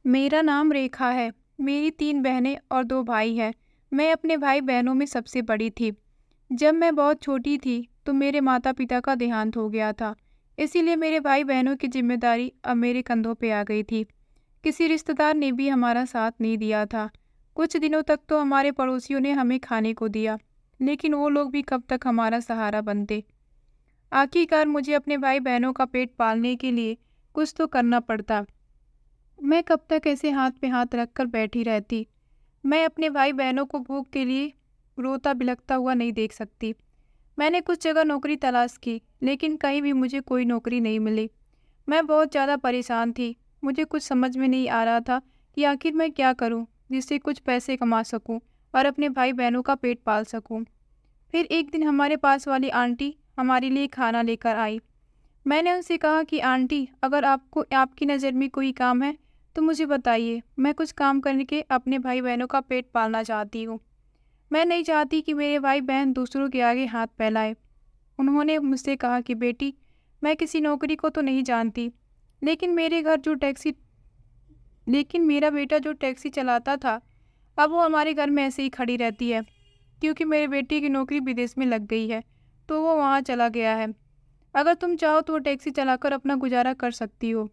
मेरा नाम रेखा है। मेरी 3 बहनें और 2 भाई हैं। मैं अपने भाई-बहनों में सबसे बड़ी थी। जब मैं बहुत छोटी थी, तो मेरे माता-पिता का देहांत हो गया था। इसीलिए मेरे भाई-बहनों की ज़िम्मेदारी अब मेरे कंधों पे आ गई थी। किसी रिश्तेदार ने भी हमारा साथ नहीं दिया था। कुछ दिनों तक तो हमारे पड़ोसियों ने हमें खाने को दिया, लेकिन वो लोग भी कब तक हमारा सहारा बनते। आखिरकार मुझे अपने भाई-बहनों का पेट पालने के लिए कुछ तो करना पड़ता। मैं कब तक ऐसे हाथ पे हाथ रखकर बैठी रहती। मैं अपने भाई-बहनों को भूख के लिए रोता बिलखता हुआ नहीं देख सकती। मैंने कुछ जगह नौकरी तलाश की, लेकिन कहीं भी मुझे कोई नौकरी नहीं मिली। मैं बहुत ज़्यादा परेशान थी। मुझे कुछ समझ में नहीं आ रहा था कि आखिर मैं क्या करूं, जिससे कुछ पैसे कमा सकूं और अपने भाई-बहनों का पेट पाल सकूं। फिर एक दिन हमारे पास वाली आंटी हमारे लिए खाना लेकर आई। मैंने उनसे कहा कि आंटी, अगर आपको आपकी नज़र में कोई काम है तो मुझे बताइए। मैं कुछ काम करके अपने भाई बहनों का पेट पालना चाहती हूँ। मैं नहीं चाहती कि मेरे भाई बहन दूसरों के आगे हाथ फैलाए। उन्होंने मुझसे कहा कि बेटी, मैं किसी नौकरी को तो नहीं जानती, लेकिन मेरे घर जो टैक्सी लेकिन मेरा बेटा जो टैक्सी चलाता था, अब वो हमारे घर में ऐसे ही खड़ी रहती है। क्योंकि मेरे बेटे की नौकरी विदेश में लग गई है, तो वो वहाँ चला गया है। अगर तुम चाहो तो वो टैक्सी चलाकर अपना गुजारा कर सकती हो।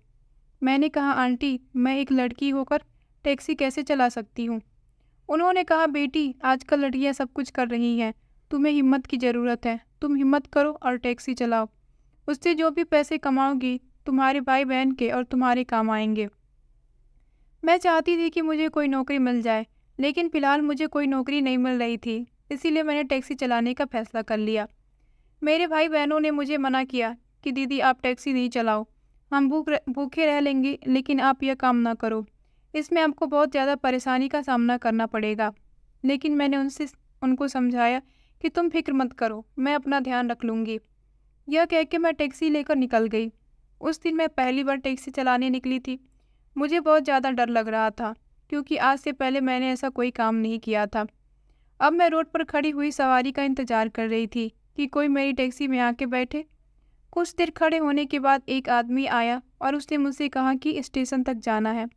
मैंने कहा, आंटी, मैं एक लड़की होकर टैक्सी कैसे चला सकती हूँ? उन्होंने कहा, बेटी, आजकल लड़कियाँ सब कुछ कर रही हैं। तुम्हें हिम्मत की ज़रूरत है। तुम हिम्मत करो और टैक्सी चलाओ। उससे जो भी पैसे कमाओगी, तुम्हारे भाई बहन के और तुम्हारे काम आएंगे। मैं चाहती थी कि मुझे कोई नौकरी मिल जाए, लेकिन फ़िलहाल मुझे कोई नौकरी नहीं मिल रही थी। इसीलिए मैंने टैक्सी चलाने का फ़ैसला कर लिया। मेरे भाई बहनों ने मुझे मना किया कि दीदी, आप टैक्सी नहीं चलाओ। हम भूखे रह लेंगे, लेकिन आप यह काम ना करो। इसमें आपको बहुत ज़्यादा परेशानी का सामना करना पड़ेगा। लेकिन मैंने उनको समझाया कि तुम फिक्र मत करो, मैं अपना ध्यान रख लूँगी। यह कह के मैं टैक्सी लेकर निकल गई। उस दिन मैं पहली बार टैक्सी चलाने निकली थी। मुझे बहुत ज़्यादा डर लग रहा था, क्योंकि आज से पहले मैंने ऐसा कोई काम नहीं किया था। अब मैं रोड पर खड़ी हुई सवारी का इंतज़ार कर रही थी कि कोई मेरी टैक्सी में आके बैठे। कुछ देर खड़े होने के बाद एक आदमी आया और उसने मुझसे कहा कि स्टेशन तक जाना है।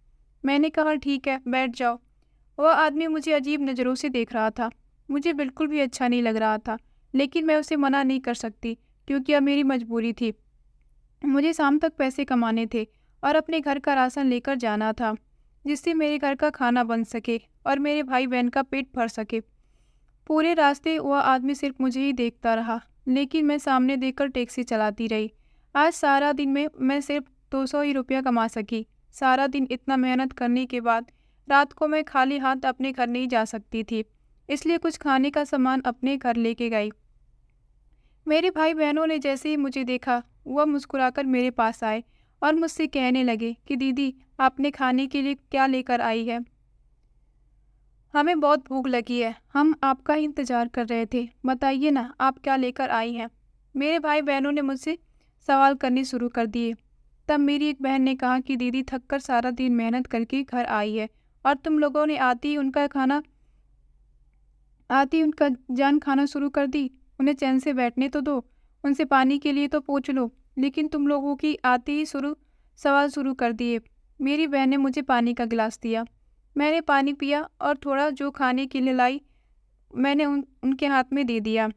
मैंने कहा, ठीक है, बैठ जाओ। वह आदमी मुझे अजीब नज़रों से देख रहा था। मुझे बिल्कुल भी अच्छा नहीं लग रहा था, लेकिन मैं उसे मना नहीं कर सकती, क्योंकि अब मेरी मजबूरी थी। मुझे शाम तक पैसे कमाने थे और अपने घर का राशन लेकर जाना था, जिससे मेरे घर का खाना बन सके और मेरे भाई बहन का पेट भर सके। पूरे रास्ते वह आदमी सिर्फ मुझे ही देखता रहा, लेकिन मैं सामने देखकर टैक्सी चलाती रही। आज सारा दिन में मैं सिर्फ 200 ही रुपया कमा सकी। सारा दिन इतना मेहनत करने के बाद रात को मैं खाली हाथ अपने घर नहीं जा सकती थी, इसलिए कुछ खाने का सामान अपने घर लेके गई। मेरे भाई बहनों ने जैसे ही मुझे देखा, वह मुस्कुराकर मेरे पास आए और मुझसे कहने लगे कि दीदी, आपने खाने के लिए क्या लेकर आई है? हमें बहुत भूख लगी है। हम आपका ही इंतज़ार कर रहे थे। बताइए ना, आप क्या लेकर आई हैं? मेरे भाई-बहनों ने मुझसे सवाल करने शुरू कर दिए। तब मेरी एक बहन ने कहा कि दीदी थक कर सारा दिन मेहनत करके घर आई है और तुम लोगों ने आते ही उनका जान खाना शुरू कर दी। उन्हें चैन से बैठने तो दो, उनसे पानी के लिए तो पूछ लो, लेकिन तुम लोगों की आते ही सवाल शुरू कर दिए। मेरी बहन ने मुझे पानी का गिलास दिया। मैंने पानी पिया और थोड़ा जो खाने के लिए लाई, मैंने उनके हाथ में दे दिया।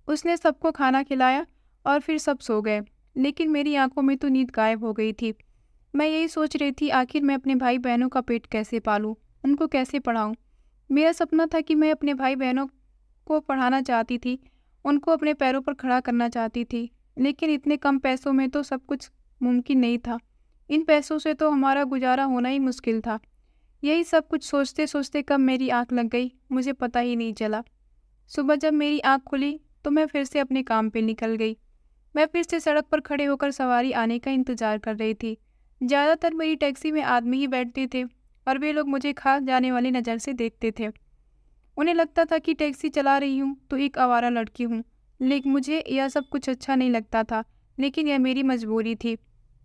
उसने सबको खाना खिलाया और फिर सब सो गए, लेकिन मेरी आंखों में तो नींद गायब हो गई थी। मैं यही सोच रही थी, आखिर मैं अपने भाई बहनों का पेट कैसे पालूं, उनको कैसे पढ़ाऊं। मेरा सपना था कि मैं अपने भाई बहनों को पढ़ाना चाहती थी, उनको अपने पैरों पर खड़ा करना चाहती थी, लेकिन इतने कम पैसों में तो सब कुछ मुमकिन नहीं था। इन पैसों से तो हमारा गुजारा होना ही मुश्किल था। यही सब कुछ सोचते सोचते कब मेरी आंख लग गई, मुझे पता ही नहीं चला। सुबह जब मेरी आंख खुली तो मैं फिर से अपने काम पे निकल गई। मैं फिर से सड़क पर खड़े होकर सवारी आने का इंतजार कर रही थी। ज़्यादातर मेरी टैक्सी में आदमी ही बैठते थे और वे लोग मुझे खास जाने वाली नज़र से देखते थे। उन्हें लगता था कि टैक्सी चला रही हूँ तो एक आवारा लड़की हूँ। लेकिन मुझे यह सब कुछ अच्छा नहीं लगता था, लेकिन यह मेरी मजबूरी थी।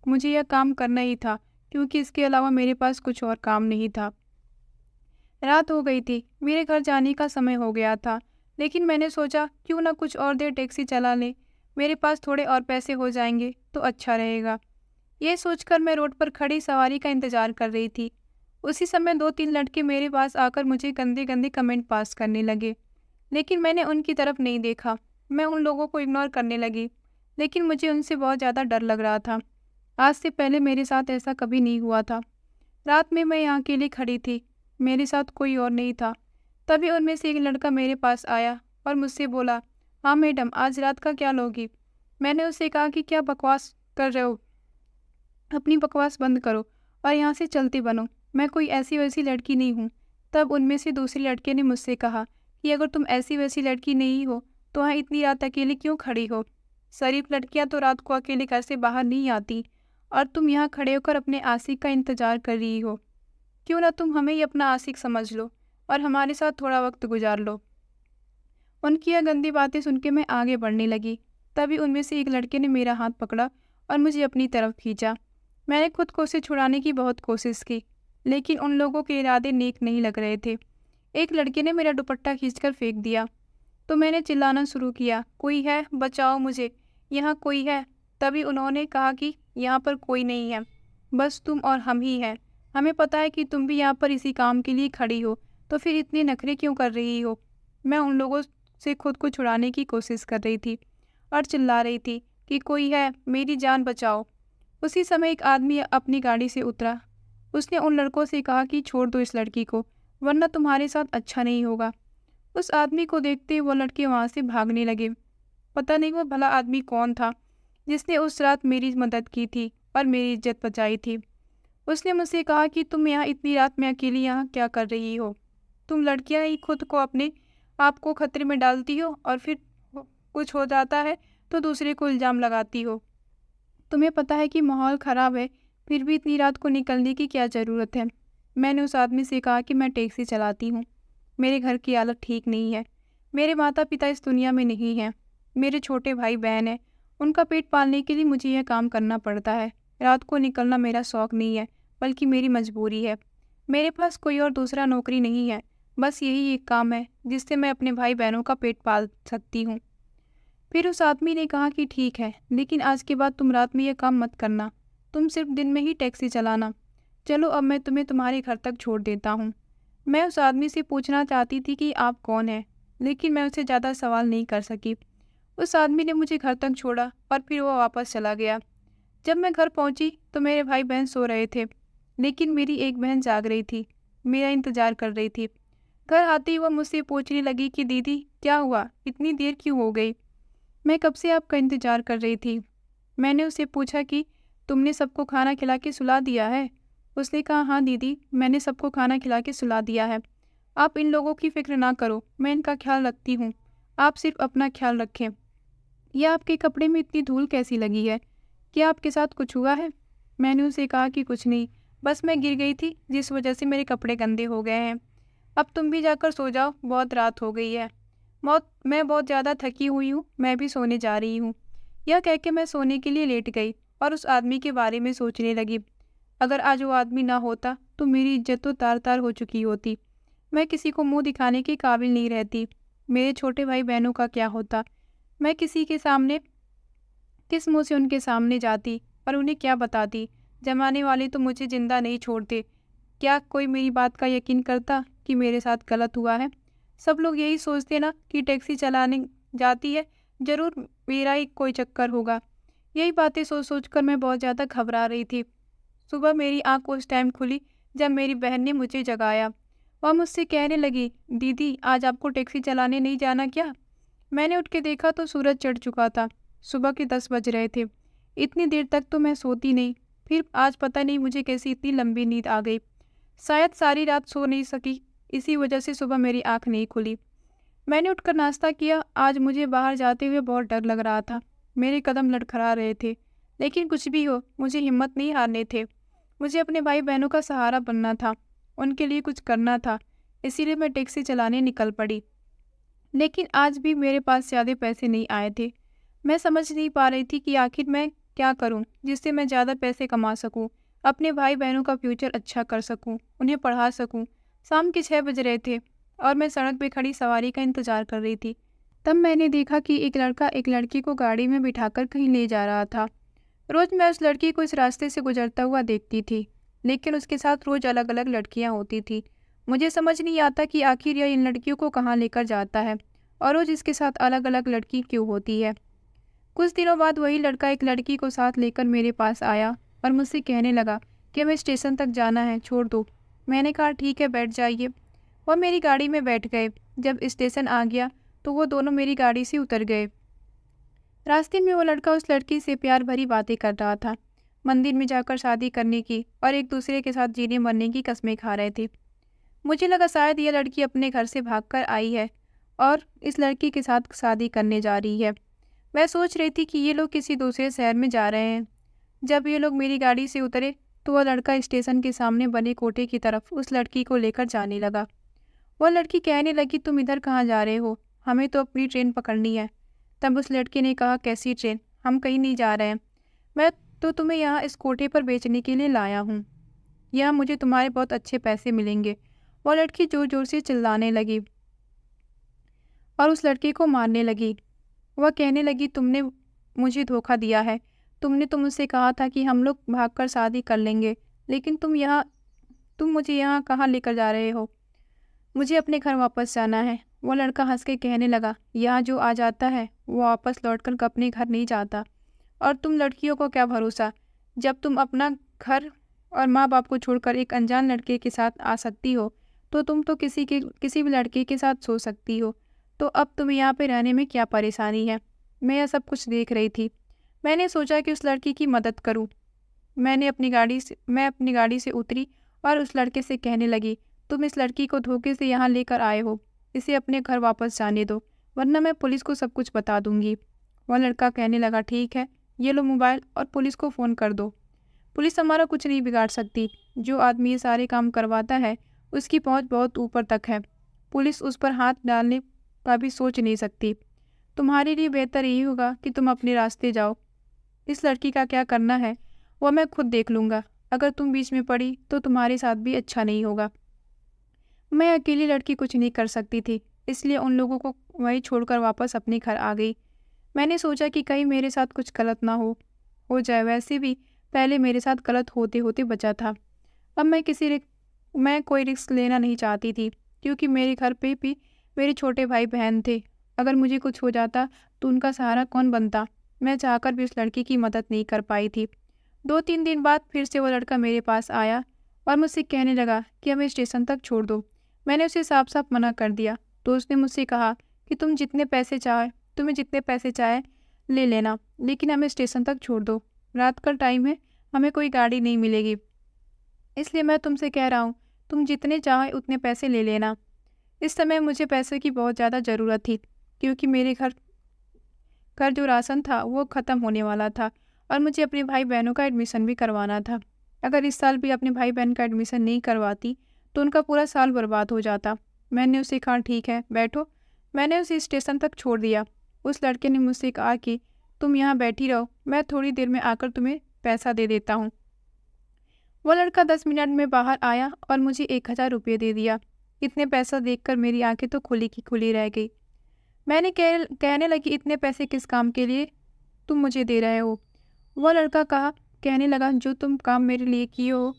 मुझे यह काम करना ही था, क्योंकि इसके अलावा मेरे पास कुछ और काम नहीं था। रात हो गई थी, मेरे घर जाने का समय हो गया था, लेकिन मैंने सोचा क्यों ना कुछ और देर टैक्सी चला लें, मेरे पास थोड़े और पैसे हो जाएंगे तो अच्छा रहेगा। ये सोचकर मैं रोड पर खड़ी सवारी का इंतजार कर रही थी। उसी समय 2-3 लड़के मेरे पास आकर मुझे गंदे-गंदे कमेंट पास करने लगे, लेकिन मैंने उनकी तरफ नहीं देखा। मैं उन लोगों को इग्नोर करने लगी, लेकिन मुझे उनसे बहुत ज़्यादा डर लग रहा था। आज से पहले मेरे साथ ऐसा कभी नहीं हुआ था। रात में मैं यहाँ अकेली खड़ी थी, मेरे साथ कोई और नहीं था। तभी उनमें से एक लड़का मेरे पास आया और मुझसे बोला, हाँ मैडम, आज रात का क्या लोगी? मैंने उससे कहा कि क्या बकवास कर रहे हो, अपनी बकवास बंद करो और यहाँ से चलती बनो, मैं कोई ऐसी वैसी लड़की नहीं हूँ। तब उनमें से दूसरे लड़के ने मुझसे कहा कि अगर तुम ऐसी वैसी लड़की नहीं हो तो वहाँ इतनी रात अकेली क्यों खड़ी हो? शरीफ लड़कियाँ तो रात को अकेले घर से बाहर नहीं आती, और तुम यहाँ खड़े होकर अपने आशिक का इंतजार कर रही हो। क्यों ना तुम हमें ही अपना आशिक समझ लो और हमारे साथ थोड़ा वक्त गुजार लो। उनकी यह गंदी बातें सुन के मैं आगे बढ़ने लगी। तभी उनमें से एक लड़के ने मेरा हाथ पकड़ा और मुझे अपनी तरफ खींचा। मैंने खुद को उसे छुड़ाने की बहुत कोशिश की, लेकिन उन लोगों के इरादे नेक नहीं लग रहे थे। एक लड़के ने मेरा दुपट्टा खींचकर फेंक दिया, तो मैंने चिल्लाना शुरू किया, कोई है, बचाओ मुझे, यहाँ कोई है। तभी उन्होंने कहा कि यहाँ पर कोई नहीं है, बस तुम और हम ही हैं। हमें पता है कि तुम भी यहाँ पर इसी काम के लिए खड़ी हो, तो फिर इतने नखरे क्यों कर रही हो? मैं उन लोगों से खुद को छुड़ाने की कोशिश कर रही थी और चिल्ला रही थी कि कोई है, मेरी जान बचाओ। उसी समय एक आदमी अपनी गाड़ी से उतरा। उसने उन लड़कों से कहा कि छोड़ दो इस लड़की को, वरना तुम्हारे साथ अच्छा नहीं होगा। उस आदमी को देखते ही वो लड़के वहाँ से भागने लगे। पता नहीं वो भला आदमी कौन था जिसने उस रात मेरी मदद की थी और मेरी इज्जत बचाई थी। उसने मुझसे कहा कि तुम यहाँ इतनी रात में अकेली यहाँ क्या कर रही हो? तुम लड़कियाँ ही खुद को अपने आप को खतरे में डालती हो और फिर कुछ हो जाता है तो दूसरे को इल्ज़ाम लगाती हो। तुम्हें पता है कि माहौल ख़राब है, फिर भी इतनी रात को निकलने की क्या ज़रूरत है? मैंने उस आदमी से कहा कि मैं टैक्सी चलाती हूँ। मेरे घर की हालत ठीक नहीं है। मेरे माता पिता इस दुनिया में नहीं हैं। मेरे छोटे भाई बहन हैं। उनका पेट पालने के लिए मुझे यह काम करना पड़ता है। रात को निकलना मेरा शौक़ नहीं है, बल्कि मेरी मजबूरी है। मेरे पास कोई और दूसरा नौकरी नहीं है। बस यही एक काम है जिससे मैं अपने भाई बहनों का पेट पाल सकती हूँ। फिर उस आदमी ने कहा कि ठीक है, लेकिन आज के बाद तुम रात में यह काम मत करना। तुम सिर्फ दिन में ही टैक्सी चलाना। चलो अब मैं तुम्हें तुम्हारे घर तक छोड़ देता हूँ। मैं उस आदमी से पूछना चाहती थी कि आप कौन हैं, लेकिन मैं उसे ज़्यादा सवाल नहीं कर सकी। उस आदमी ने मुझे घर तक छोड़ा और फिर वो वापस चला गया। जब मैं घर पहुंची तो मेरे भाई बहन सो रहे थे, लेकिन मेरी एक बहन जाग रही थी, मेरा इंतज़ार कर रही थी। घर आते ही वो मुझसे पूछने लगी कि दीदी क्या हुआ, इतनी देर क्यों हो गई? मैं कब से आपका इंतज़ार कर रही थी। मैंने उससे पूछा कि तुमने सबको खाना खिला के सुला दिया है? उसने कहा, हाँ दीदी, मैंने सबको खाना खिला के सुला दिया है। आप इन लोगों की फ़िक्र ना करो, मैं इनका ख्याल रखती हूँ। आप सिर्फ अपना ख्याल रखें। यह आपके कपड़े में इतनी धूल कैसी लगी है? क्या आपके साथ कुछ हुआ है? मैंने उसे कहा कि कुछ नहीं, बस मैं गिर गई थी जिस वजह से मेरे कपड़े गंदे हो गए हैं। अब तुम भी जाकर सो जाओ, बहुत रात हो गई है। मैं बहुत ज़्यादा थकी हुई हूँ, मैं भी सोने जा रही हूँ। यह कह के मैं सोने के लिए लेट गई और उस आदमी के बारे में सोचने लगी। अगर आज वो आदमी ना होता तो मेरी इज्जत तो तार तार हो चुकी होती। मैं किसी को मुंह दिखाने के काबिल नहीं रहती। मेरे छोटे भाई बहनों का क्या होता? मैं किस मुंह से उनके सामने जाती और उन्हें क्या बताती? जमाने वाले तो मुझे जिंदा नहीं छोड़ते। क्या कोई मेरी बात का यकीन करता कि मेरे साथ गलत हुआ है? सब लोग यही सोचते ना कि टैक्सी चलाने जाती है, ज़रूर मेरा ही कोई चक्कर होगा। यही बातें सोच सोच कर मैं बहुत ज़्यादा घबरा रही थी। सुबह मेरी आंख उस टाइम खुली जब मेरी बहन ने मुझे जगाया। वह मुझसे कहने लगी, दीदी आज आपको टैक्सी चलाने नहीं जाना क्या? मैंने उठ के देखा तो सूरज चढ़ चुका था। सुबह के 10 बज रहे थे। इतनी देर तक तो मैं सोती नहीं, फिर आज पता नहीं मुझे कैसी इतनी लंबी नींद आ गई। शायद सारी रात सो नहीं सकी, इसी वजह से सुबह मेरी आंख नहीं खुली। मैंने उठकर नाश्ता किया। आज मुझे बाहर जाते हुए बहुत डर लग रहा था। मेरे कदम लड़खड़ा रहे थे, लेकिन कुछ भी हो मुझे हिम्मत नहीं हारने थे। मुझे अपने भाई बहनों का सहारा बनना था, उनके लिए कुछ करना था, इसीलिए मैं टैक्सी चलाने निकल पड़ी। लेकिन आज भी मेरे पास ज़्यादा पैसे नहीं आए थे। मैं समझ नहीं पा रही थी कि आखिर मैं क्या करूं जिससे मैं ज़्यादा पैसे कमा सकूं, अपने भाई बहनों का फ्यूचर अच्छा कर सकूं, उन्हें पढ़ा सकूं। शाम के 6 बज रहे थे और मैं सड़क पे खड़ी सवारी का इंतज़ार कर रही थी। तब मैंने देखा कि एक लड़का एक लड़की को गाड़ी में बिठाकर कहीं ले जा रहा था। रोज़ मैं उस लड़की को इस रास्ते से गुजरता हुआ देखती थी, लेकिन उसके साथ रोज़ अलग-अलग लड़कियां होती थी। मुझे समझ नहीं आता कि आखिर यह इन लड़कियों को कहाँ लेकर जाता है और रोज़ इसके साथ अलग-अलग लड़की क्यों होती है। कुछ दिनों बाद वही लड़का एक लड़की को साथ लेकर मेरे पास आया और मुझसे कहने लगा कि हमें स्टेशन तक जाना है, छोड़ दो। मैंने कहा ठीक है, बैठ जाइए। वह मेरी गाड़ी में बैठ गए। जब स्टेशन आ गया तो वो दोनों मेरी गाड़ी से उतर गए। रास्ते में वो लड़का उस लड़की से प्यार भरी बातें कर रहा था। मंदिर में जाकर शादी करने की और एक दूसरे के साथ जीने मरने की कस्में खा रहे थे। मुझे लगा शायद यह लड़की अपने घर से भागकर आई है और इस लड़की के साथ शादी करने जा रही है। मैं सोच रही थी कि ये लोग किसी दूसरे शहर में जा रहे हैं। जब ये लोग मेरी गाड़ी से उतरे तो वह लड़का स्टेशन के सामने बने कोठे की तरफ उस लड़की को लेकर जाने लगा। वह लड़की कहने लगी, तुम इधर कहाँ जा रहे हो? हमें तो अपनी ट्रेन पकड़नी है। तब उस लड़के ने कहा, कैसी ट्रेन? हम कहीं नहीं जा रहे हैं। मैं तो तुम्हें यहाँ इस कोठे पर बेचने के लिए लाया हूँ। यहाँ मुझे तुम्हारे बहुत अच्छे पैसे मिलेंगे। वह लड़की जोर जोर से चिल्लाने लगी और उस लड़के को मारने लगी। वह कहने लगी, तुमने मुझे धोखा दिया है। तुमने तो मुझसे कहा था कि हम लोग भागकर शादी कर लेंगे, लेकिन तुम मुझे यहाँ कहाँ लेकर जा रहे हो? मुझे अपने घर वापस जाना है। वो लड़का हंस के कहने लगा, यहाँ जो आ जाता है वो वापस लौटकर अपने घर नहीं जाता। और तुम लड़कियों को क्या भरोसा? जब तुम अपना घर और माँ बाप को छोड़कर एक अनजान लड़के के साथ आ सकती हो, तो तुम तो किसी भी लड़के के साथ सो सकती हो। तो अब तुम्हें यहाँ पे रहने में क्या परेशानी है? मैं यह सब कुछ देख रही थी। मैंने सोचा कि उस लड़की की मदद करूँ। मैं अपनी गाड़ी से उतरी और उस लड़के से कहने लगी, तुम इस लड़की को धोखे से यहाँ लेकर आए हो। इसे अपने घर वापस जाने दो, वरना मैं पुलिस को सब कुछ बता दूंगी। वह लड़का कहने लगा, ठीक है, ये लो मोबाइल और पुलिस को फ़ोन कर दो। पुलिस हमारा कुछ नहीं बिगाड़ सकती। जो आदमी ये सारे काम करवाता है उसकी पहुंच बहुत ऊपर तक है। पुलिस उस पर हाथ डालने का भी सोच नहीं सकती। तुम्हारे लिए बेहतर यही होगा कि तुम अपने रास्ते जाओ। इस लड़की का क्या करना है वह मैं खुद देख लूँगा। अगर तुम बीच में पड़ी तो तुम्हारे साथ भी अच्छा नहीं होगा। मैं अकेली लड़की कुछ नहीं कर सकती थी, इसलिए उन लोगों को वहीं छोड़कर वापस अपने घर आ गई। मैंने सोचा कि कहीं मेरे साथ कुछ गलत ना हो जाए। वैसे भी पहले मेरे साथ गलत होते होते बचा था। अब मैं कोई रिस्क लेना नहीं चाहती थी, क्योंकि मेरे घर पे भी मेरे छोटे भाई बहन थे। अगर मुझे कुछ हो जाता तो उनका सहारा कौन बनता? मैं चाहकर भी उस लड़की की मदद नहीं कर पाई थी। 2-3 दिन बाद फिर से वो लड़का मेरे पास आया और मुझसे कहने लगा कि हमें स्टेशन तक छोड़ दो। मैंने उसे साफ साफ मना कर दिया तो उसने मुझसे कहा कि तुम्हें जितने पैसे चाहे ले लेना, लेकिन हमें स्टेशन तक छोड़ दो। रात का टाइम है, हमें कोई गाड़ी नहीं मिलेगी, इसलिए मैं तुमसे कह रहा हूँ, तुम जितने चाहे उतने पैसे ले लेना। इस समय मुझे पैसे की बहुत ज़्यादा ज़रूरत थी, क्योंकि मेरे घर जो राशन था वो ख़त्म होने वाला था और मुझे अपने भाई बहनों का एडमिशन भी करवाना था। अगर इस साल भी अपने भाई बहन का एडमिशन नहीं करवाती तो उनका पूरा साल बर्बाद हो जाता। मैंने उसे कहा, ठीक है, बैठो। मैंने उसे स्टेशन तक छोड़ दिया। उस लड़के ने मुझसे कहा कि तुम यहाँ बैठी रहो, मैं थोड़ी देर में आकर तुम्हें पैसा दे देता हूँ। वो लड़का 10 मिनट में बाहर आया और मुझे 1000 रुपये दे दिया। इतने पैसा देखकर मेरी आंखें तो खुली की खुली रह गई। मैंने कहने लगी, इतने पैसे किस काम के लिए तुम मुझे दे रहे हो? वह लड़का कहने लगा, जो तुम काम मेरे लिए किए हो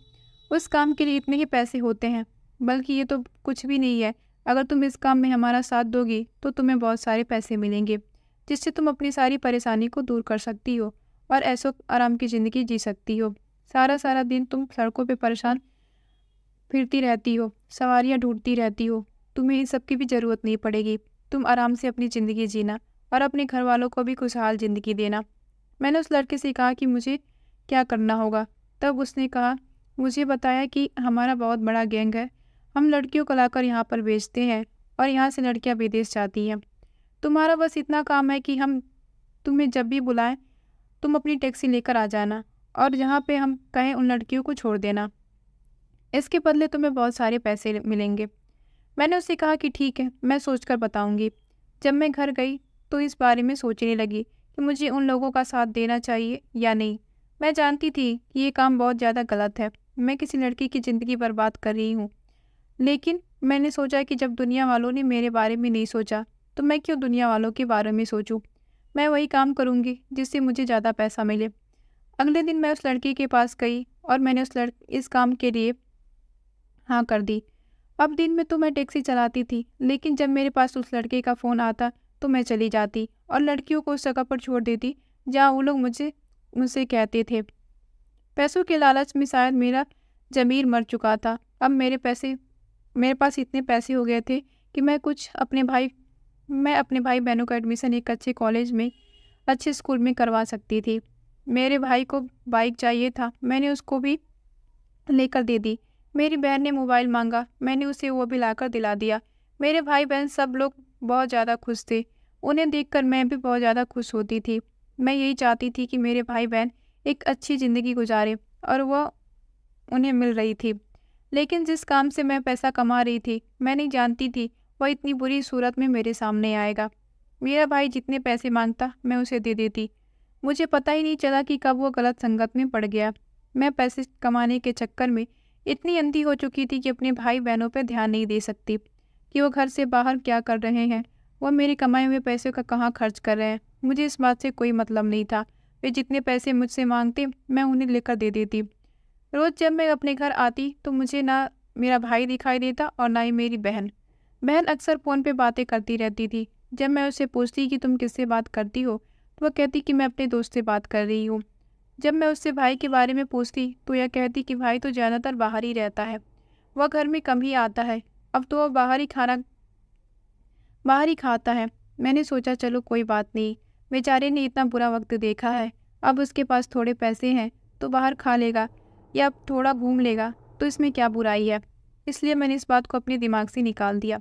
उस काम के लिए इतने ही पैसे होते हैं, बल्कि ये तो कुछ भी नहीं है। अगर तुम इस काम में हमारा साथ दोगी तो तुम्हें बहुत सारे पैसे मिलेंगे, जिससे तुम अपनी सारी परेशानी को दूर कर सकती हो और ऐसो आराम की ज़िंदगी जी सकती हो। सारा सारा दिन तुम सड़कों पे परेशान फिरती रहती हो, सवारियाँ ढूंढती रहती हो। तुम्हें इन सब की भी ज़रूरत नहीं पड़ेगी। तुम आराम से अपनी ज़िंदगी जीना और अपने घर वालों को भी खुशहाल ज़िंदगी देना। मैंने उस लड़के से कहा कि मुझे क्या करना होगा। तब उसने मुझे बताया कि हमारा बहुत बड़ा गैंग है। हम लड़कियों को लाकर यहाँ पर बेचते हैं और यहाँ से लड़कियाँ विदेश जाती हैं। तुम्हारा बस इतना काम है कि हम तुम्हें जब भी बुलाएं तुम अपनी टैक्सी लेकर आ जाना और जहाँ पे हम कहें उन लड़कियों को छोड़ देना। इसके बदले तुम्हें बहुत सारे पैसे मिलेंगे। मैंने उससे कहा कि ठीक है, मैं सोचकर बताऊंगी। जब मैं घर गई तो इस बारे में सोचने लगी कि मुझे उन लोगों का साथ देना चाहिए या नहीं। मैं जानती थी कि ये काम बहुत ज़्यादा गलत है। मैं किसी लड़की की ज़िंदगी बर्बाद कर रही हूँ, लेकिन मैंने सोचा कि जब दुनिया वालों ने मेरे बारे में नहीं सोचा तो मैं क्यों दुनिया वालों के बारे में सोचूं। मैं वही काम करूँगी जिससे मुझे ज़्यादा पैसा मिले। अगले दिन मैं उस लड़की के पास गई और मैंने इस काम के लिए हाँ कर दी। अब दिन में तो मैं टैक्सी चलाती थी, लेकिन जब मेरे पास उस लड़के का फ़ोन आता तो मैं चली जाती और लड़कियों को उस जगह पर छोड़ देती जहाँ वो लोग मुझसे कहते थे। पैसों के लालच में शायद मेरा ज़मीर मर चुका था। अब मेरे पास इतने पैसे हो गए थे कि मैं अपने भाई बहनों का एडमिशन एक अच्छे कॉलेज में, अच्छे स्कूल में करवा सकती थी। मेरे भाई को बाइक चाहिए था, मैंने उसको भी लेकर दे दी। मेरी बहन ने मोबाइल मांगा, मैंने उसे वो भी लाकर दिला दिया। मेरे भाई बहन सब लोग बहुत ज़्यादा खुश थे। उन्हें देखकर मैं भी बहुत ज़्यादा खुश होती थी। मैं यही चाहती थी कि मेरे भाई बहन एक अच्छी ज़िंदगी गुजारे और वह उन्हें मिल रही थी। लेकिन जिस काम से मैं पैसा कमा रही थी, मैं नहीं जानती थी वह इतनी बुरी सूरत में मेरे सामने आएगा। मेरा भाई जितने पैसे मांगता मैं उसे दे देती। मुझे पता ही नहीं चला कि कब वो गलत संगत में पड़ गया। मैं पैसे कमाने के चक्कर में इतनी अंधी हो चुकी थी कि अपने भाई बहनों पर ध्यान नहीं दे सकती कि वो घर से बाहर क्या कर रहे हैं, वह मेरे कमाए हुए पैसों का कहाँ खर्च कर रहे हैं। मुझे इस बात से कोई मतलब नहीं था। वे जितने पैसे मुझसे मांगते मैं उन्हें लेकर दे देती। रोज़ जब मैं अपने घर आती तो मुझे ना मेरा भाई दिखाई देता और ना ही मेरी बहन। बहन अक्सर फ़ोन पे बातें करती रहती थी। जब मैं उससे पूछती कि तुम किससे बात करती हो, तो वह कहती कि मैं अपने दोस्त से बात कर रही हूँ। जब मैं उससे भाई के बारे में पूछती तो यह कहती कि भाई तो ज़्यादातर बाहर ही रहता है, वह घर में कम ही आता है। अब तो वह बाहर ही खाता है। मैंने सोचा चलो कोई बात नहीं, बेचारे ने इतना बुरा वक्त देखा है। अब उसके पास थोड़े पैसे हैं तो बाहर खा लेगा या थोड़ा घूम लेगा, तो इसमें क्या बुराई है। इसलिए मैंने इस बात को अपने दिमाग से निकाल दिया।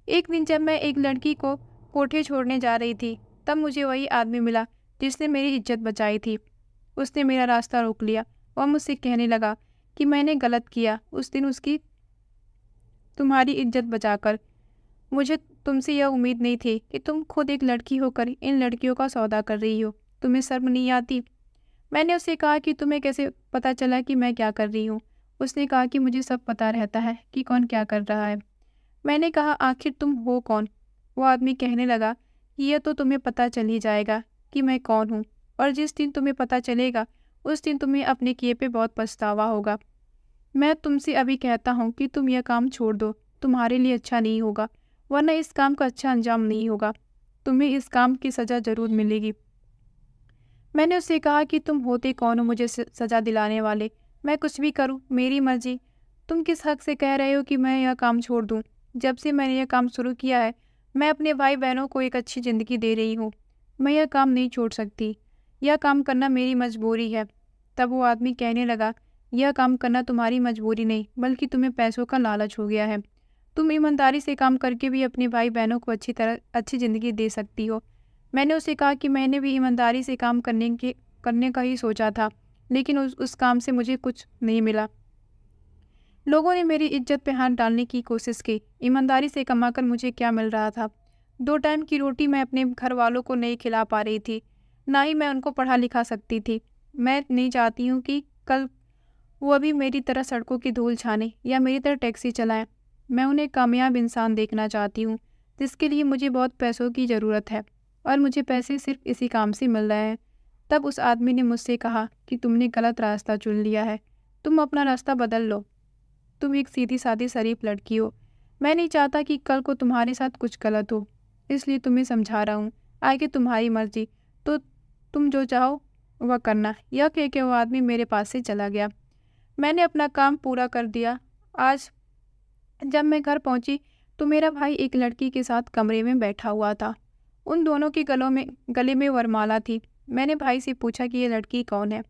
एक दिन जब मैं एक लड़की को कोठे छोड़ने जा रही थी, तब मुझे वही आदमी मिला जिसने मेरी इज्जत बचाई थी। उसने मेरा रास्ता रोक लिया और मुझसे कहने लगा कि मैंने गलत किया उस दिन उसकी तुम्हारी इज्जत बचाकर। मुझे तुमसे यह उम्मीद नहीं थी कि तुम खुद एक लड़की होकर इन लड़कियों का सौदा कर रही हो। तुम्हें शर्म नहीं आती? मैंने उससे कहा कि तुम्हें कैसे पता चला कि मैं क्या कर रही हूँ? उसने कहा कि मुझे सब पता रहता है कि कौन क्या कर रहा है। मैंने कहा आखिर तुम हो कौन? वो आदमी कहने लगा कि यह तो तुम्हें पता चल ही जाएगा कि मैं कौन हूँ, और जिस दिन तुम्हें पता चलेगा उस दिन तुम्हें अपने किए पे बहुत पछतावा होगा। मैं तुमसे अभी कहता हूँ कि तुम यह काम छोड़ दो, तुम्हारे लिए अच्छा नहीं होगा, वरना इस काम का अच्छा अंजाम नहीं होगा। तुम्हें इस काम की सज़ा ज़रूर मिलेगी। मैंने उससे कहा कि तुम होते कौन हो मुझे सज़ा दिलाने वाले? मैं कुछ भी करूँ, मेरी मर्जी। तुम किस हक से कह रहे हो कि मैं यह काम छोड़ दूँ? जब से मैंने यह काम शुरू किया है, मैं अपने भाई बहनों को एक अच्छी ज़िंदगी दे रही हूँ। मैं यह काम नहीं छोड़ सकती। यह काम करना मेरी मजबूरी है। तब वो आदमी कहने लगा, यह काम करना तुम्हारी मजबूरी नहीं, बल्कि तुम्हें पैसों का लालच हो गया है। तुम ईमानदारी से काम करके भी अपने भाई बहनों को अच्छी ज़िंदगी दे सकती हो। मैंने उसे कहा कि मैंने भी ईमानदारी से काम करने का ही सोचा था, लेकिन उस काम से मुझे कुछ नहीं मिला। लोगों ने मेरी इज्जत पे हाथ डालने की कोशिश की। ईमानदारी से कमाकर मुझे क्या मिल रहा था? 2 टाइम की रोटी मैं अपने घर वालों को नहीं खिला पा रही थी, ना ही मैं उनको पढ़ा लिखा सकती थी। मैं नहीं चाहती हूँ कि कल वो भी मेरी तरह सड़कों की धूल छाने या मेरी तरह टैक्सी चलाएं। मैं उन्हें कामयाब इंसान देखना चाहती हूँ, जिसके लिए मुझे बहुत पैसों की ज़रूरत है, और मुझे पैसे सिर्फ इसी काम से मिल रहे हैं। तब उस आदमी ने मुझसे कहा कि तुमने गलत रास्ता चुन लिया है, तुम अपना रास्ता बदल लो। तुम एक सीधी-सादी शरीफ लड़की हो। मैं नहीं चाहता कि कल को तुम्हारे साथ कुछ गलत हो, इसलिए तुम्हें समझा रहा हूँ। आगे तुम्हारी मर्जी, तो तुम जो चाहो वह करना। यह कह के वो आदमी मेरे पास से चला गया। मैंने अपना काम पूरा कर दिया। आज जब मैं घर पहुंची तो मेरा भाई एक लड़की के साथ कमरे में बैठा हुआ था। उन दोनों के गले में वरमाला थी। मैंने भाई से पूछा कि ये लड़की कौन है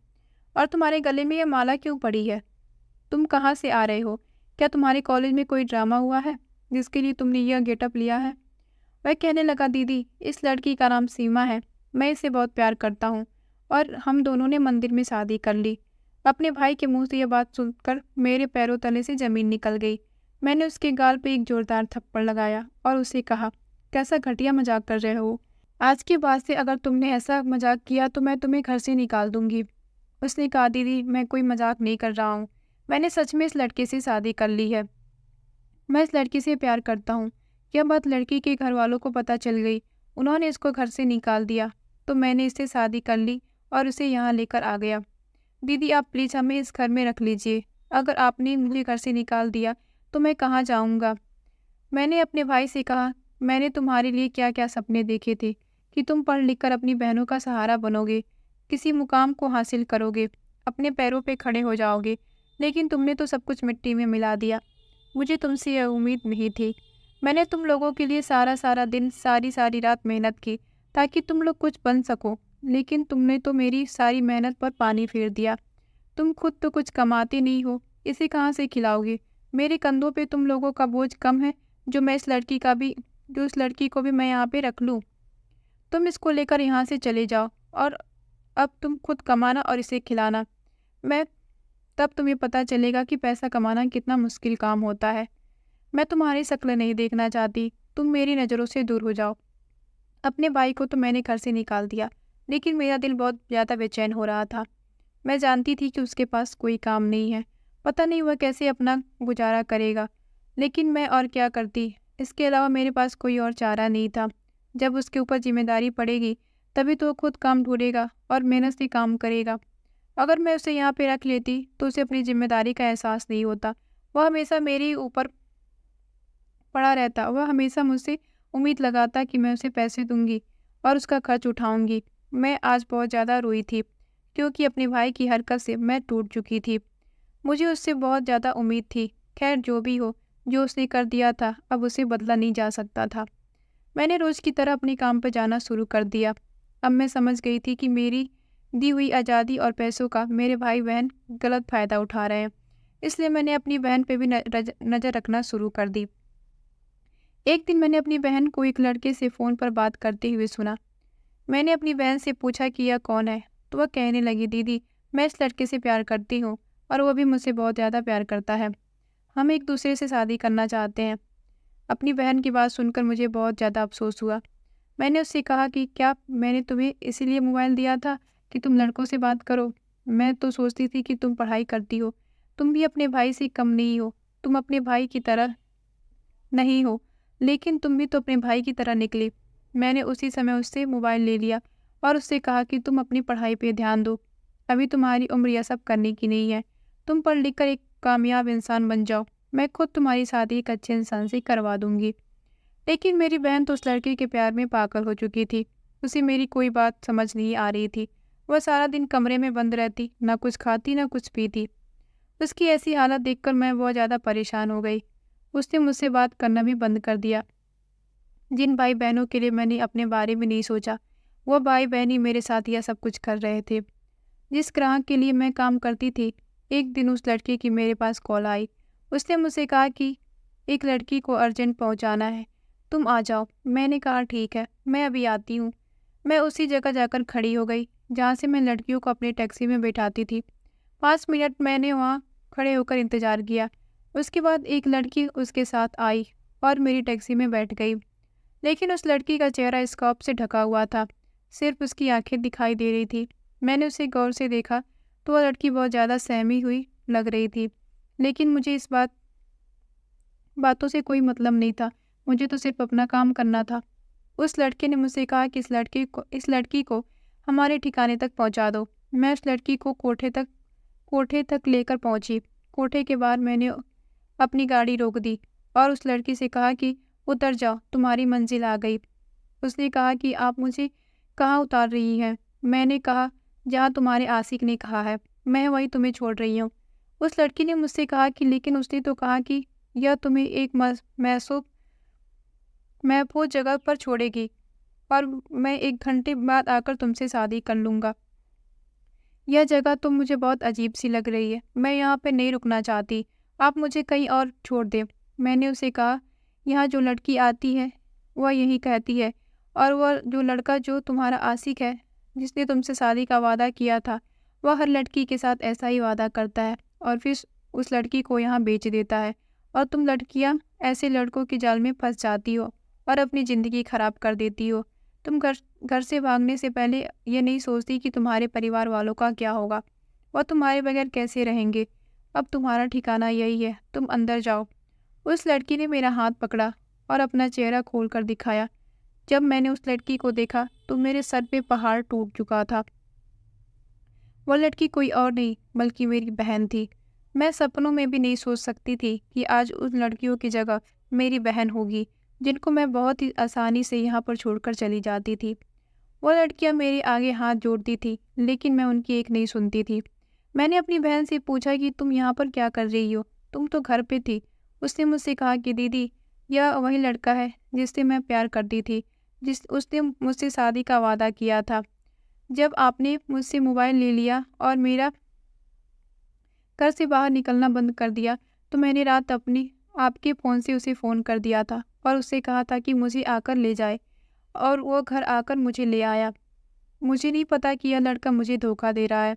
और तुम्हारे गले में यह माला क्यों पड़ी है? तुम कहाँ से आ रहे हो? क्या तुम्हारे कॉलेज में कोई ड्रामा हुआ है जिसके लिए तुमने यह गेटअप लिया है? वह कहने लगा, दीदी, इस लड़की का नाम सीमा है। मैं इसे बहुत प्यार करता हूँ और हम दोनों ने मंदिर में शादी कर ली। अपने भाई के मुंह से यह बात सुनकर मेरे पैरों तले से ज़मीन निकल गई। मैंने उसके गाल पे एक जोरदार थप्पड़ लगाया और उसे कहा, कैसा घटिया मजाक कर रहे हो? आज के बाद से अगर तुमने ऐसा मजाक किया तो मैं तुम्हें घर से निकाल दूंगी। उसने कहा, दीदी, मैं कोई मजाक नहीं कर रहा हूँ। मैंने सच में इस लड़के से शादी कर ली है। मैं इस लड़की से प्यार करता हूँ। यह बात लड़की के घर वालों को पता चल गई। उन्होंने इसको घर से निकाल दिया, तो मैंने इससे शादी कर ली और उसे यहाँ लेकर आ गया। दीदी, आप प्लीज़ हमें इस घर में रख लीजिए। अगर आपने मुझे घर से निकाल दिया तो मैं कहाँ जाऊँगा? मैंने अपने भाई से कहा, मैंने तुम्हारे लिए क्या-क्या सपने देखे थे कि तुम पढ़ लिख कर अपनी बहनों का सहारा बनोगे, किसी मुकाम को हासिल करोगे, अपने पैरों पे खड़े हो जाओगे। लेकिन तुमने तो सब कुछ मिट्टी में मिला दिया। मुझे तुमसे यह उम्मीद नहीं थी। मैंने तुम लोगों के लिए सारा-सारा दिन, सारी-सारी रात मेहनत की ताकि तुम लोग कुछ बन सको। लेकिन तुमने तो मेरी सारी मेहनत पर पानी फेर दिया। तुम खुद तो कुछ कमाते नहीं हो, इसे कहाँ से खिलाओगे? मेरे कंधों पे तुम लोगों का बोझ कम है जो इस लड़की को भी मैं यहाँ पे रख लूँ। तुम इसको लेकर यहाँ से चले जाओ और अब तुम खुद कमाना और इसे खिलाना। मैं तब तुम्हें पता चलेगा कि पैसा कमाना कितना मुश्किल काम होता है। मैं तुम्हारी शक्ल नहीं देखना चाहती, तुम मेरी नज़रों से दूर हो जाओ। अपने भाई को तो मैंने घर से निकाल दिया, लेकिन मेरा दिल बहुत ज़्यादा बेचैन हो रहा था। मैं जानती थी कि उसके पास कोई काम नहीं है, पता नहीं वह कैसे अपना गुजारा करेगा। लेकिन मैं और क्या करती, इसके अलावा मेरे पास कोई और चारा नहीं था। जब उसके ऊपर जिम्मेदारी पड़ेगी तभी तो वो खुद काम ढूंढेगा और मेहनत से काम करेगा। अगर मैं उसे यहाँ पे रख लेती तो उसे अपनी जिम्मेदारी का एहसास नहीं होता। वह हमेशा मेरे ही ऊपर पड़ा रहता। वह हमेशा मुझसे उम्मीद लगाता कि मैं उसे पैसे दूंगी और उसका खर्च उठाऊंगी। मैं आज बहुत ज़्यादा रोई थी क्योंकि अपने भाई की हरकत से मैं टूट चुकी थी। मुझे उससे बहुत ज़्यादा उम्मीद थी। खैर जो भी हो, जो उसने कर दिया था अब उसे बदला नहीं जा सकता था। मैंने रोज़ की तरह अपने काम पर जाना शुरू कर दिया। अब मैं समझ गई थी कि मेरी दी हुई आज़ादी और पैसों का मेरे भाई बहन गलत फ़ायदा उठा रहे हैं। इसलिए मैंने अपनी बहन पे भी नज़र रखना शुरू कर दी। एक दिन मैंने अपनी बहन को एक लड़के से फ़ोन पर बात करते हुए सुना। मैंने अपनी बहन से पूछा कि यह कौन है, तो वह कहने लगी, दीदी मैं इस लड़के से प्यार करती हूँ और वह भी मुझसे बहुत ज़्यादा प्यार करता है। हम एक दूसरे से शादी करना चाहते हैं। अपनी बहन की बात सुनकर मुझे बहुत ज़्यादा अफसोस हुआ। मैंने उससे कहा कि क्या मैंने तुम्हें इसीलिए मोबाइल दिया था कि तुम लड़कों से बात करो? मैं तो सोचती थी कि तुम पढ़ाई करती हो, तुम भी अपने भाई से कम नहीं हो, तुम अपने भाई की तरह नहीं हो, लेकिन तुम भी तो अपने भाई की तरह निकली। मैंने उसी समय उससे मोबाइल ले लिया और उससे कहा कि तुम अपनी पढ़ाई पे ध्यान दो। अभी तुम्हारी उम्र यह सब करने की नहीं है। तुम पढ़ लिख कर एक कामयाब इंसान बन जाओ। मैं खुद तुम्हारी शादी एक अच्छे इंसान से करवा दूंगी। लेकिन मेरी बहन तो उस लड़के के प्यार में पागल हो चुकी थी। उसे मेरी कोई बात समझ नहीं आ रही थी। वह सारा दिन कमरे में बंद रहती, ना कुछ खाती ना कुछ पीती। उसकी ऐसी हालत देखकर मैं बहुत ज़्यादा परेशान हो गई। उसने मुझसे बात करना भी बंद कर दिया। जिन भाई बहनों के लिए मैंने अपने बारे में नहीं सोचा, वह भाई बहन ही मेरे साथ यह सब कुछ कर रहे थे। जिस ग्राहक के लिए मैं काम करती थी, एक दिन उस लड़के की मेरे पास कॉल आई। उसने मुझसे कहा कि एक लड़की को अर्जेंट पहुंचाना है, तुम आ जाओ। मैंने कहा ठीक है, मैं अभी आती हूँ। मैं उसी जगह जाकर खड़ी हो गई जहाँ से मैं लड़कियों को अपनी टैक्सी में बैठाती थी। 5 मिनट मैंने वहाँ खड़े होकर इंतज़ार किया। उसके बाद एक लड़की उसके साथ आई और मेरी टैक्सी में बैठ गई। लेकिन उस लड़की का चेहरा स्कार्फ से ढका हुआ था, सिर्फ उसकी आंखें दिखाई दे रही थी। मैंने उसे गौर से देखा तो वह लड़की बहुत ज़्यादा सहमी हुई लग रही थी। लेकिन मुझे इस बातों से कोई मतलब नहीं था। मुझे तो सिर्फ अपना काम करना था। उस लड़के ने मुझसे कहा कि इस लड़की को हमारे ठिकाने तक पहुंचा दो। मैं उस लड़की को कोठे तक लेकर पहुंची। कोठे के बाहर मैंने अपनी गाड़ी रोक दी और उस लड़की से कहा कि उतर जाओ, तुम्हारी मंजिल आ गई। उसने कहा कि आप मुझे कहाँ उतार रही हैं? मैंने कहा जहाँ तुम्हारे आशिक ने कहा है, मैं वहीं तुम्हें छोड़ रही हूँ। उस लड़की ने मुझसे कहा कि लेकिन उसने तो कहा कि यह तुम्हें एक महफूज जगह पर छोड़ेगी और मैं 1 घंटे बाद आकर तुमसे शादी कर लूँगा। यह जगह तो मुझे बहुत अजीब सी लग रही है। मैं यहाँ पे नहीं रुकना चाहती। आप मुझे कहीं और छोड़ दें। मैंने उसे कहा, यहाँ जो लड़की आती है वह यही कहती है और वह जो लड़का जो तुम्हारा आशिक है, जिसने तुमसे शादी का वादा किया था, वह हर लड़की के साथ ऐसा ही वादा करता है और फिर उस लड़की को यहाँ बेच देता है और तुम लड़कियाँ ऐसे लड़कों के जाल में फंस जाती हो और अपनी ज़िंदगी खराब कर देती हो। तुम घर से भागने से पहले ये नहीं सोचती कि तुम्हारे परिवार वालों का क्या होगा, वह तुम्हारे बगैर कैसे रहेंगे। अब तुम्हारा ठिकाना यही है, तुम अंदर जाओ। उस लड़की ने मेरा हाथ पकड़ा और अपना चेहरा खोल कर दिखाया। जब मैंने उस लड़की को देखा तो मेरे सर पे पहाड़ टूट चुका था। वो लड़की कोई और नहीं बल्कि मेरी बहन थी। मैं सपनों में भी नहीं सोच सकती थी कि आज उन लड़कियों की जगह मेरी बहन होगी, जिनको मैं बहुत ही आसानी से यहाँ पर छोड़कर चली जाती थी। वो लड़कियाँ मेरे आगे हाथ जोड़ती थी, लेकिन मैं उनकी एक नहीं सुनती थी। मैंने अपनी बहन से पूछा कि तुम यहाँ पर क्या कर रही हो? तुम तो घर पे थी। उसने मुझसे कहा कि दीदी, यह वही लड़का है जिससे मैं प्यार करती थी, जिस उसने मुझसे शादी का वादा किया था। जब आपने मुझसे मोबाइल ले लिया और मेरा घर से बाहर निकलना बंद कर दिया, तो मैंने रात अपनी आपके फ़ोन से उसे फ़ोन कर दिया था और उससे कहा था कि मुझे आकर ले जाए, और वो घर आकर मुझे ले आया। मुझे नहीं पता कि यह लड़का मुझे धोखा दे रहा है।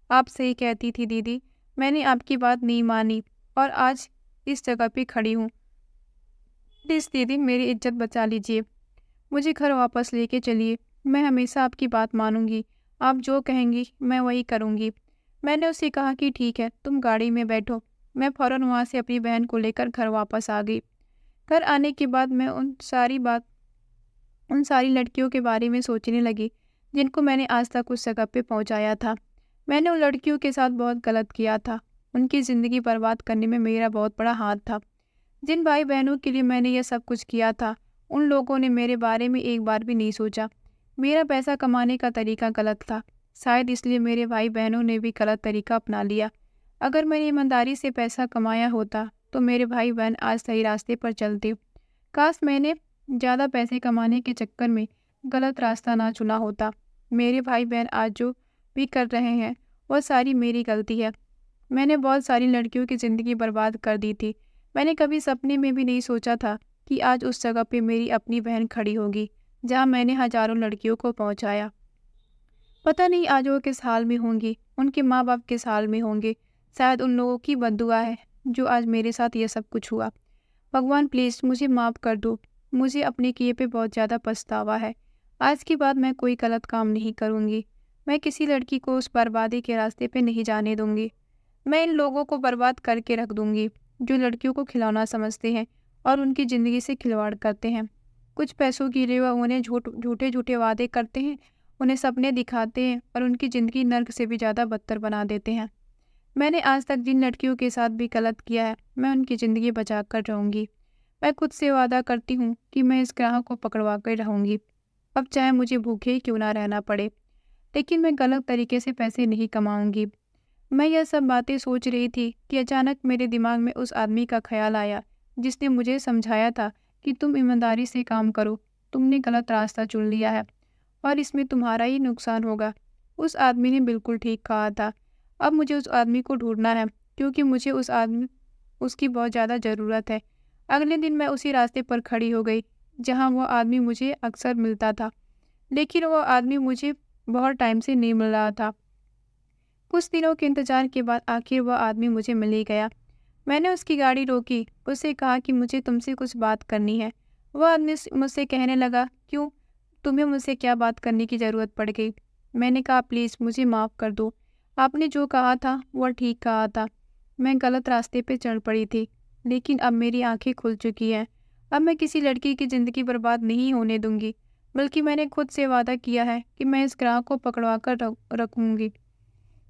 आप सही कहती थी दीदी, मैंने आपकी बात नहीं मानी और आज इस जगह पे खड़ी हूँ। प्लीज़ दीदी, मेरी इज़्ज़त बचा लीजिए। मुझे घर वापस लेके चलिए। मैं हमेशा आपकी बात मानूँगी। आप जो कहेंगी मैं वही करूँगी। मैंने उससे कहा कि ठीक है, तुम गाड़ी में बैठो। मैं फ़ौरन वहाँ से अपनी बहन को लेकर घर वापस आ गई। घर आने के बाद मैं उन सारी लड़कियों के बारे में सोचने लगी, जिनको मैंने आज तक उस जगह पे पहुँचाया था। मैंने उन लड़कियों के साथ बहुत गलत किया था। उनकी ज़िंदगी बर्बाद करने में मेरा बहुत बड़ा हाथ था। जिन भाई-बहनों के लिए मैंने यह सब कुछ किया था, उन लोगों ने मेरे बारे में एक बार भी नहीं सोचा। मेरा पैसा कमाने का तरीका गलत था। शायद इसलिए मेरे भाई-बहनों ने भी गलत तरीका अपना लिया। अगर मैंने ईमानदारी से पैसा कमाया होता, तो मेरे भाई-बहन आज सही रास्ते पर चलते। काश मैंने ज़्यादा पैसे कमाने के चक्कर में गलत रास्ता ना चुना होता। मेरे भाई-बहन आज जो भी कर रहे हैं, वह सारी मेरी गलती है। मैंने बहुत सारी लड़कियों की ज़िंदगी बर्बाद कर दी थी। मैंने कभी सपने में भी नहीं सोचा था कि आज उस जगह पे मेरी अपनी बहन खड़ी होगी, जहाँ मैंने हज़ारों लड़कियों को पहुँचाया। पता नहीं आज वो किस हाल में होंगी, उनके माँ-बाप किस हाल में होंगे। शायद उन लोगों की बद्दुआ है, जो आज मेरे साथ ये सब कुछ हुआ। भगवान प्लीज़ मुझे माफ़ कर दो। मुझे अपने किए पे बहुत ज़्यादा पछतावा है। आज के बाद मैं कोई गलत काम नहीं करूँगी। मैं किसी लड़की को उस बर्बादी के रास्ते पे नहीं जाने दूँगी। मैं इन लोगों को बर्बाद करके रख दूँगी, जो लड़कियों को खिलौना समझते हैं और उनकी ज़िंदगी से खिलवाड़ करते हैं। कुछ पैसों के लिए वह उन्हें झूठे-झूठे वादे करते हैं, उन्हें सपने दिखाते हैं और उनकी ज़िंदगी नर्क से भी ज़्यादा बदतर बना देते हैं। मैंने आज तक जिन लड़कियों के साथ भी गलत किया है, मैं उनकी ज़िंदगी बचा कर रहूँगी। मैं खुद से वादा करती हूँ कि मैं इस ग्राहक को पकड़वा कर रहूँगी, अब चाहे मुझे भूखे ही क्यों ना रहना पड़े। लेकिन मैं गलत तरीके से पैसे नहीं कमाऊँगी। मैं यह सब बातें सोच रही थी कि अचानक मेरे दिमाग में उस आदमी का ख्याल आया, जिसने मुझे समझाया था कि तुम ईमानदारी से काम करो, तुमने गलत रास्ता चुन लिया है और इसमें तुम्हारा ही नुकसान होगा। उस आदमी ने बिल्कुल ठीक कहा था। अब मुझे उस आदमी को ढूंढना है, क्योंकि मुझे उसकी बहुत ज़्यादा ज़रूरत है। अगले दिन मैं उसी रास्ते पर खड़ी हो गई, जहाँ वह आदमी मुझे अक्सर मिलता था, लेकिन वह आदमी मुझे बहुत टाइम से नहीं मिल रहा था। कुछ दिनों के इंतजार के बाद आखिर वह आदमी मुझे मिल ही गया। मैंने उसकी गाड़ी रोकी, उससे कहा कि मुझे तुमसे कुछ बात करनी है। वह आदमी मुझसे कहने लगा, क्यों, तुम्हें मुझसे क्या बात करने की ज़रूरत पड़ गई? मैंने कहा, प्लीज़ मुझे माफ़ कर दो। आपने जो कहा था वह ठीक कहा था। मैं गलत रास्ते पे चढ़ पड़ी थी, लेकिन अब मेरी आंखें खुल चुकी हैं। अब मैं किसी लड़की की ज़िंदगी बर्बाद नहीं होने दूंगी, बल्कि मैंने खुद से वादा किया है कि मैं इस ग्राहक को पकड़वा कर रखूँगी,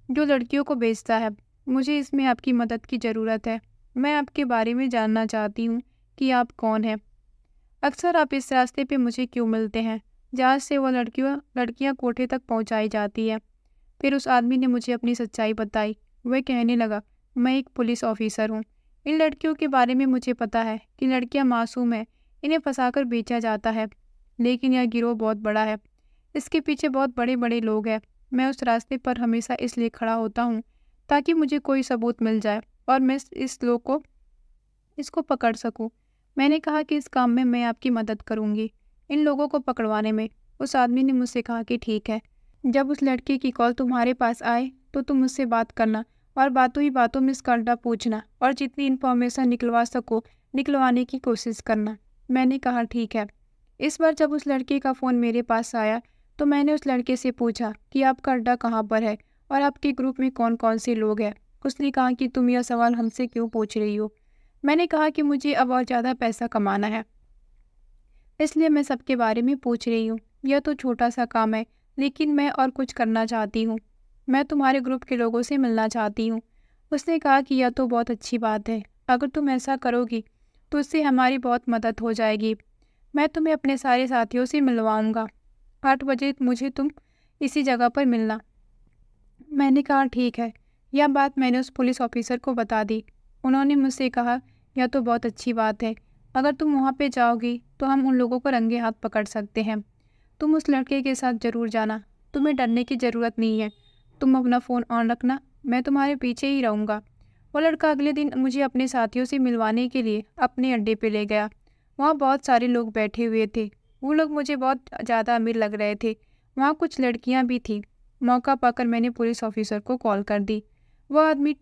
जो लड़कियों को बेचता है। मुझे इसमें आपकी मदद की ज़रूरत है। मैं आपके बारे में जानना चाहती हूँ कि आप कौन हैं। अक्सर आप इस रास्ते पे मुझे क्यों मिलते हैं, जहाँ से वो लड़कियाँ कोठे तक पहुँचाई जाती है। फिर उस आदमी ने मुझे अपनी सच्चाई बताई। वह कहने लगा, मैं एक पुलिस ऑफिसर हूँ। इन लड़कियों के बारे में मुझे पता है कि लड़कियाँ मासूम हैं, इन्हें फंसाकर बेचा जाता है। लेकिन यह गिरोह बहुत बड़ा है, इसके पीछे बहुत बड़े बड़े लोग हैं। मैं उस रास्ते पर हमेशा इसलिए खड़ा होता हूँ ताकि मुझे कोई सबूत मिल जाए और मैं इसको पकड़ सकूँ। मैंने कहा कि इस काम में मैं आपकी मदद करूँगी, इन लोगों को पकड़वाने में। उस आदमी ने मुझसे कहा कि ठीक है, जब उस लड़की की कॉल तुम्हारे पास आए तो तुम मुझसे बात करना और बातों ही बातों में इसका उल्टा पूछना और जितनी इन्फॉर्मेशन निकलवा सको निकलवाने की कोशिश करना। मैंने कहा ठीक है। इस बार जब उस लड़के का फ़ोन मेरे पास आया तो मैंने उस लड़के से पूछा कि आपका अड्डा कहाँ पर है और आपके ग्रुप में कौन कौन से लोग हैं। उसने कहा कि तुम यह सवाल हमसे क्यों पूछ रही हो। मैंने कहा कि मुझे अब और ज़्यादा पैसा कमाना है, इसलिए मैं सबके बारे में पूछ रही हूँ। यह तो छोटा सा काम है, लेकिन मैं और कुछ करना चाहती हूँ। मैं तुम्हारे ग्रुप के लोगों से मिलना चाहती हूँ। उसने कहा कि यह तो बहुत अच्छी बात है। अगर तुम ऐसा करोगी तो इससे हमारी बहुत मदद हो जाएगी। मैं तुम्हें अपने सारे साथियों से मिलवाऊंगा। 8 बजे मुझे तुम इसी जगह पर मिलना। मैंने कहा ठीक है। यह बात मैंने उस पुलिस ऑफिसर को बता दी। उन्होंने मुझसे कहा यह तो बहुत अच्छी बात है। अगर तुम वहाँ पे जाओगी तो हम उन लोगों को रंगे हाथ पकड़ सकते हैं। तुम उस लड़के के साथ ज़रूर जाना। तुम्हें डरने की ज़रूरत नहीं है। तुम अपना फ़ोन ऑन रखना, मैं तुम्हारे पीछे ही रहूँगा। वो लड़का अगले दिन मुझे अपने साथियों से मिलवाने के लिए अपने अड्डे पे ले गया। वहाँ बहुत सारे लोग बैठे हुए थे। वो लोग मुझे बहुत ज़्यादा अमीर लग रहे थे। वहाँ कुछ लड़कियाँ भी थीं। मौका पाकर मैंने पुलिस ऑफिसर को कॉल कर दी। वह आदमी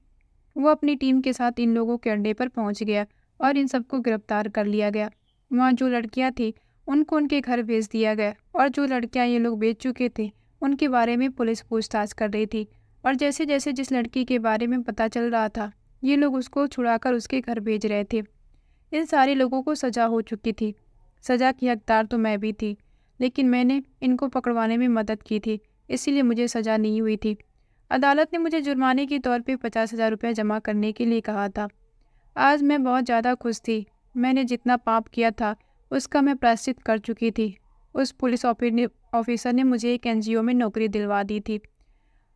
वो अपनी टीम के साथ इन लोगों के अड्डे पर पहुंच गया और इन सबको गिरफ्तार कर लिया गया। वहाँ जो लड़कियां थीं उनको उनके घर भेज दिया गया और जो लड़कियां ये लोग बेच चुके थे उनके बारे में पुलिस पूछताछ कर रही थी। और जैसे जैसे जिस लड़की के बारे में पता चल रहा था ये लोग उसको छुड़ाकर उसके घर भेज रहे थे। इन सारे लोगों को सज़ा हो चुकी थी। सज़ा की हकदार तो मैं भी थी, लेकिन मैंने इनको पकड़वाने में मदद की थी, इसीलिए मुझे सज़ा नहीं हुई थी। अदालत ने मुझे जुर्माने के तौर पे 50,000 रुपये जमा करने के लिए कहा था। आज मैं बहुत ज़्यादा खुश थी। मैंने जितना पाप किया था उसका मैं प्रायश्चित कर चुकी थी। उस पुलिस ऑफिसर ने मुझे एक एनजीओ में नौकरी दिलवा दी थी।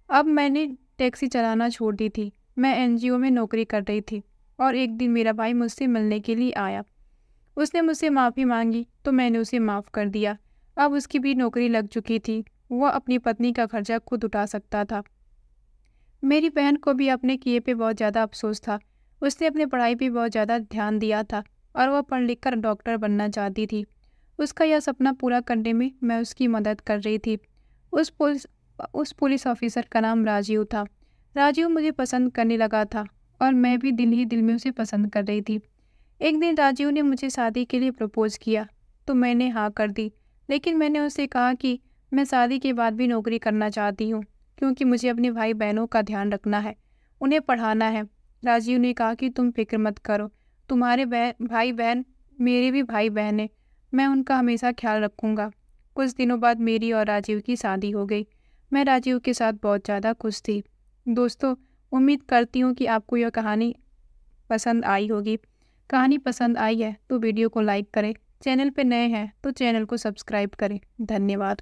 अब मैंने टैक्सी चलाना छोड़ दी थी। मैं एनजीओ में नौकरी कर रही थी और एक दिन मेरा भाई मुझसे मिलने के लिए आया। उसने मुझसे माफ़ी मांगी तो मैंने उसे माफ़ कर दिया। अब उसकी भी नौकरी लग चुकी थी। वह अपनी पत्नी का खर्चा खुद उठा सकता था। मेरी बहन को भी अपने किए पे बहुत ज़्यादा अफसोस था। उसने अपनी पढ़ाई पे बहुत ज़्यादा ध्यान दिया था और वह पढ़ लिख कर डॉक्टर बनना चाहती थी। उसका यह सपना पूरा करने में मैं उसकी मदद कर रही थी। उस पुलिस उस पुलिस ऑफिसर का नाम राजीव था। राजीव मुझे पसंद करने लगा था और मैं भी दिल ही दिल में उसे पसंद कर रही थी। एक दिन राजीव ने मुझे शादी के लिए प्रपोज किया तो मैंने हाँ कर दी, लेकिन मैंने उससे कहा कि मैं शादी के बाद भी नौकरी करना चाहती हूँ, क्योंकि मुझे अपने भाई बहनों का ध्यान रखना है, उन्हें पढ़ाना है। राजीव ने कहा कि तुम फिक्र मत करो, तुम्हारे भाई बहन मेरे भी भाई बहन हैं, मैं उनका हमेशा ख्याल रखूँगा। कुछ दिनों बाद मेरी और राजीव की शादी हो गई। मैं राजीव के साथ बहुत ज़्यादा खुश थी। दोस्तों, उम्मीद करती हूँ कि आपको यह कहानी पसंद आई होगी। कहानी पसंद आई है तो वीडियो को लाइक करें। चैनल पर नए हैं तो चैनल को सब्सक्राइब करें। धन्यवाद।